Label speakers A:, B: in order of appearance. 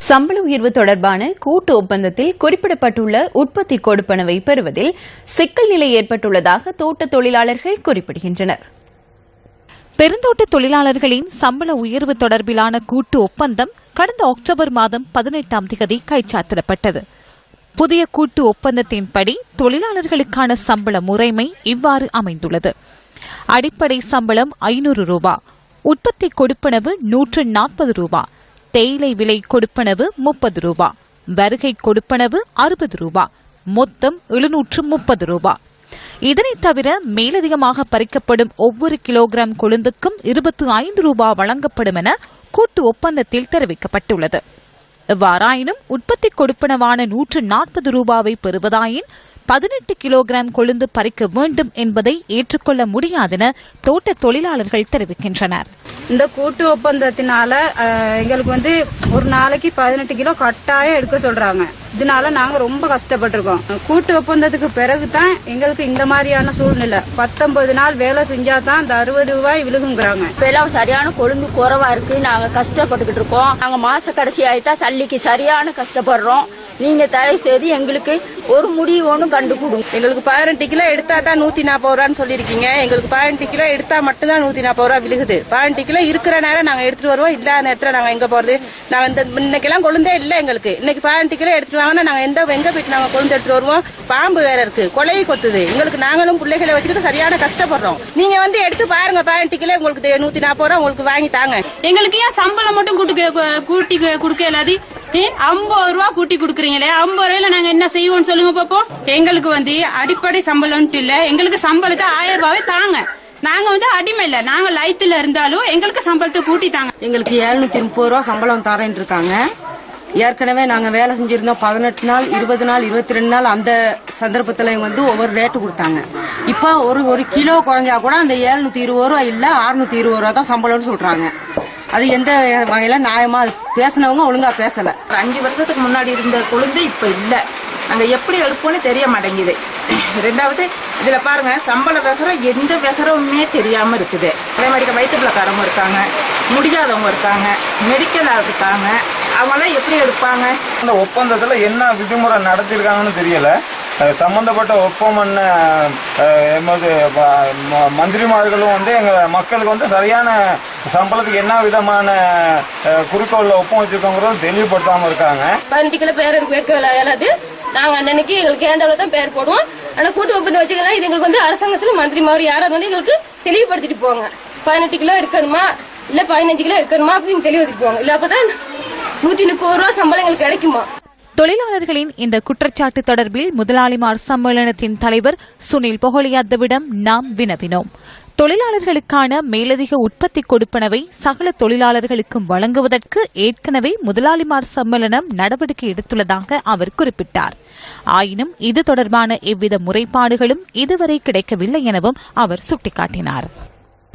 A: சம்பள உயர்வு தொடர்பான கூட்டு ஒப்பந்தத்தில் குறிப்பிடப்பட்டுள்ள உற்பத்தி கொடுப்பனவை பெறுவதில் சிக்கல் நிலை ஏற்பட்டுள்ளதாக தோட்ட தொழிலாளர்கள் குறிப்பிடுகின்றனர்.
B: பெருந்தோட்ட தொழிலாளர்களின் சம்பள உயர்வு தொடர்பிலான கூட்டு ஒப்பந்தம் கடந்த அக்டோபர் மாதம் 18ஆம் தேதி கைச்சாத்திடப்பட்டது. புதிய கூட்டு ஒப்பந்தத்தின்படி தொழிலாளர்களுக்கான சம்பள முறைமை இவ்வாறு அமைந்துள்ளது. அடிப்படை சம்பளம் 500 ரூபாய், உற்பத்தி கொடுப்பனவு 140 ரூபாய், தேயிலை விலை கொடுப்பனவு 30 ரூபாய், வருகை கொடுப்பனவு 60 ரூபாய், மொத்தம் 730 ரூபாய். இதனைத் தவிர மேலதிகமாக பறிக்கப்படும் ஒவ்வொரு கிலோகிராம் கொழுந்துக்கும் 25 ரூபாய் வழங்கப்படும் என கூட்டு ஒப்பந்தத்தில் தெரிவிக்கப்பட்டுள்ளது. எவ்வாறாயினும் உற்பத்தி கொடுப்பனவான 140 ரூபாவை பெறுவதாயின் 18 கிலோகிராம் கொழுந்து பறிக்க வேண்டும் என்பதை ஏற்றுக்கொள்ள முடியாதென தோட்ட தொழிலாளர்கள் தெரிவிக்கின்றனர்.
C: இந்த கூட்டு ஒப்பந்தத்தினால எங்களுக்கு ஒரு நாளைக்கு 18 கிலோ கட்டாயம் எடுக்க சொல்றாங்க. இதனால நாங்க ரொம்ப கஷ்டப்பட்டிருக்கோம். கூட்டு ஒப்பந்தத்துக்கு பிறகுதான் எங்களுக்கு இந்த மாதிரியான சூழ்நிலை. 19 நாள் வேலை செஞ்சாதான் இந்த 60 ரூபாய் விழுகுங்கிறாங்க.
D: இப்பெல்லாம் சரியான கொழுந்து குறைவா இருக்கு. நாங்க கஷ்டப்பட்டுக்கிட்டு இருக்கோம். நாங்க மாச கடைசி ஆயிட்டா சல்லிக்கு சரியான கஷ்டப்படுறோம். நீங்க தயவு செய்து எங்களுக்கு ஒரு முடிவு ஒன்றும் கண்டு கொடுங்க.
E: எங்களுக்கு 18 கிலோ எடுத்தா தான் 140 ரூபான்னு சொல்லிருக்கீங்க. எங்களுக்கு 18 கிலோ எடுத்தா மட்டும்தான் 140 ரூபாய் விழுகுது. 18 கிலோ இருக்கிற நேரம் நாங்க எடுத்துட்டு வருவோம். இல்லாத நேரத்துல நாங்க எங்க போறது? நாங்க இந்த இன்னைக்கெல்லாம் கொழுந்தே இல்ல எங்களுக்கு. இன்னைக்கு 18 கிலோ எடுத்துட்டு வாங்கன்னா நாங்க எங்க போயிட்டு நாங்க கொழுந்து எடுத்துட்டு வருவோம்? பாம்பு வேற இருக்கு, கொலையை கொத்துது. எங்களுக்கு நாங்களும் பிள்ளைகளை வச்சுக்கிட்டு சரியான கஷ்டப்படுறோம். நீங்க எடுத்து பாருங்க, 18 கிலோ உங்களுக்கு 140 ரூபாய் உங்களுக்கு வாங்கி தாங்க.
C: எங்களுக்கு ஏன் சம்பளம் மட்டும் கூட்டி கொடுக்க இல்லாது 50 ரூபா கூட்டி கொடுக்குறீங்களே, 50 ரூபாயில நாங்க என்ன செய்வோம் சொல்லுங்க பாப்போம். எங்களுக்கு அடிப்படை சம்பளம் இல்ல, எங்களுக்கு சம்பளத்தை 1000 ரூபாவே தாங்க. நாங்க அடிமை இல்ல, நாங்க லைத்துல இருந்தாலும் எங்களுக்கு சம்பளத்தை கூட்டி தாங்க.
E: எங்களுக்கு 730 ரூபாய் சம்பளம் தரேன் இருக்காங்க. ஏற்கனவே நாங்க வேலை செஞ்சிருந்தோம் 18 நாள், 20 நாள், 22 நாள். அந்த சந்தர்ப்பத்துல ஒவ்வொரு ரேட்டு கொடுத்தாங்க. இப்ப ஒரு கிலோ குறைஞ்சா கூட அந்த 720 ரூபாய் இல்ல 620 ரூபாய் தான் சம்பளம்னு சொல்றாங்க. அது எந்த வகையில நியாயமா? பேசினவங்க ஒழுங்கா பேசல.
F: 5 வருஷத்துக்கு முன்னாடி இருந்த கொழுந்து இப்ப இல்ல. நாங்க எப்படி எடுப்போம்னு தெரிய மாட்டேங்குது. ரெண்டாவது இதுல பாருங்க, சம்பள விவரம் எந்த விவரமுமே தெரியாம இருக்குது. அதே மாதிரி வயிற்றுப்பிள்ளக்காரங்க இருக்காங்க, முடியாதவங்க இருக்காங்க, மெடிக்கல் இருக்காங்க. அவங்களாம் எப்படி எடுப்பாங்க?
G: இந்த ஒப்பந்தத்துல என்ன விதிமுறை நடத்திருக்காங்கன்னு தெரியல. சம்பந்தப்பட்ட ஒப்பம் மந்திரிமார்களும் எங்க மக்களுக்கு சரியான சம்பளத்துக்கு என்ன விதமான குறிக்கோள்ல ஒப்பம் வச்சிருக்கோங்கிறது தெளிவுபடுத்தாம இருக்காங்க.
D: 18 கிலோ பேர் இயலாது. நாங்க அன்னைக்கு எங்களுக்கு ஏண்டவளவு தான் பேர் போடுவோம். ஆனா கூட்டு ஒப்பந்தம் வச்சுக்கலாம். இது எங்களுக்கு அரசாங்கத்துல மந்திரிமார் யாராவது எங்களுக்கு தெளிவுபடுத்திட்டு போவாங்க. 18 கிலோ எடுக்கணுமா இல்ல 15 கிலோ எடுக்கணுமா அப்படின்னு தெளிவுபடுத்திட்டு போவாங்க. இல்ல அப்பதான் 130 ரூபாய் சம்பளம் எங்களுக்கு கிடைக்குமா?
B: தொழிலாளர்களின் இந்த குற்றச்சாட்டு தொடர்பில் முதலாளிமார் சம்மேளனத்தின் தலைவர் சுனில் பொகலியாத்தவிடம் நாம் வினவினோம். தொழிலாளர்களுக்கான மேலதிக உற்பத்தி கொடுப்பனவை சகல தொழிலாளர்களுக்கும் வழங்குவதற்கு ஏற்கனவே முதலாளிமார் சம்மேளனம் நடவடிக்கை எடுத்துள்ளதாக அவர் குறிப்பிட்டார். ஆயினும் இது தொடர்பான எவ்வித முறைப்பாடுகளும் இதுவரை கிடைக்கவில்லை எனவும் அவர் சுட்டிக்காட்டினார்.